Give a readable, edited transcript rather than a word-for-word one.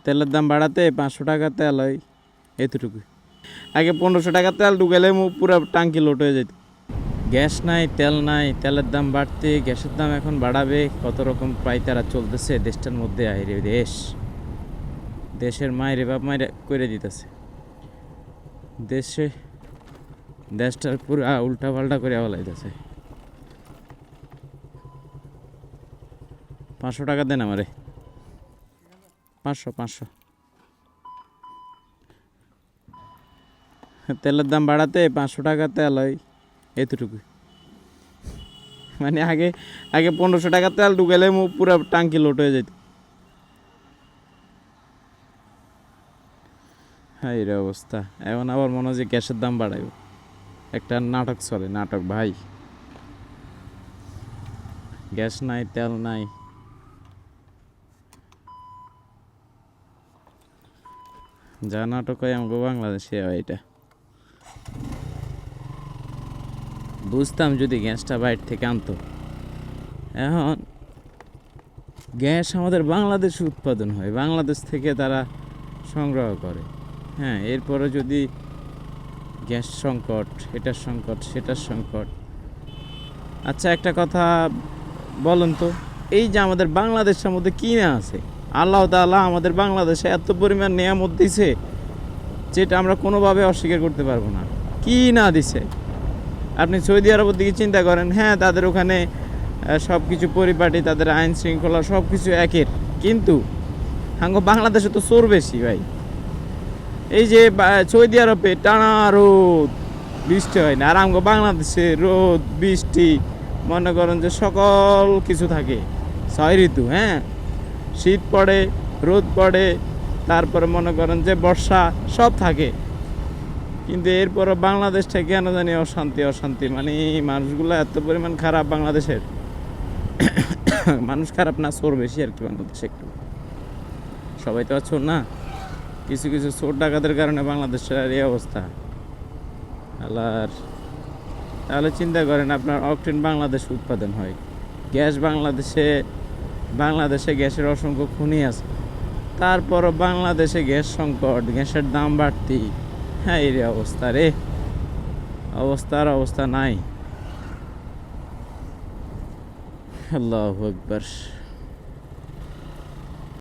তেলের দাম বাড়াতে 500 টাকা তেল হয় এতটুকু। আগে 1500 টাকা তেল ঢুকালে পুরো টাঙ্কি লোড হয়ে যেত। গ্যাস নাই, তেল নাই, তেলের দাম বাড়তে গ্যাসের দাম এখন বাড়াবে। কত রকম পাইতারা চলতেছে দেশটার মধ্যে। আইরে দেশের মায়েরে বাপ মায়ের করে দিতেছে। দেশটার পুরো উল্টা পাল্টা করে ফেলাইতেছে। 500 টাকা দেন আমারে, 500। তেলের দাম বাড়াতে 500 টাকা তেল হয় এতটুকু। মানে আগে 1500 টাকা তেল ঢুকালে পুরো টাঙ্কি লোড হয়ে যেত। হ্যাঁ, এর অবস্থা। এখন আবার মনে হয় যে গ্যাসের দাম বাড়াইব। একটা নাটক চলে, নাটক ভাই। গ্যাস নাই, তেল নাই, যা নাটক হয় আমাকে বাংলাদেশে এটা বুঝতাম যদি গ্যাসটা বাইরে থেকে আনতো। এখন গ্যাস আমাদের বাংলাদেশে উৎপাদন হয়, বাংলাদেশ থেকে তারা সংগ্রহ করে। হ্যাঁ, এরপরে যদি গ্যাস সংকট, এটার সংকট, সেটার সংকট। আচ্ছা, একটা কথা বলুন তো, এই যে আমাদের বাংলাদেশের মধ্যে কী না আছে? আল্লাহ তাআলা আমাদের বাংলাদেশে এত পরিমাণ নিয়ামত দিছে যেটা আমরা কোনোভাবে অস্বীকার করতে পারবো না। কি না দিছে! আপনি সৌদি আরবের দিকে চিন্তা করেন। হ্যাঁ, তাদের ওখানে সব কিছু পরিপাটি, তাদের আইন শৃঙ্খলা সব কিছু একের, কিন্তু বাংলাদেশে তো চোর বেশি ভাই। এই যে সৌদি আরবে টানা রোদ, বৃষ্টি হয় না, আর বাংলাদেশে রোদ বৃষ্টি মনে করেন যে সকল কিছু থাকে। 6 ঋতু, হ্যাঁ, শীত পড়ে, রোদ পড়ে, তারপরে মনে করেন যে বর্ষা, সব থাকে। কিন্তু এরপরও বাংলাদেশটা কেন জানি অশান্তি। মানে মানুষগুলো এত পরিমাণ খারাপ বাংলাদেশের। মানুষ খারাপ না, চোর বেশি আর কি বাংলাদেশে একটু। সবাই তো আর চোর না, কিছু কিছু চোর ডাকাতের কারণে বাংলাদেশের এই অবস্থা। আল্লাহর, তাহলে চিন্তা করেন, আপনার অকটেন বাংলাদেশে উৎপাদন হয়, গ্যাস বাংলাদেশে গ্যাসের অসংখ্য খনি আছে, তারপরও বাংলাদেশে গ্যাস সংকট, গ্যাসের দাম বাড়তি। হ্যাঁ, এই অবস্থা রে, অবস্থা নাই। আল্লাহু আকবার।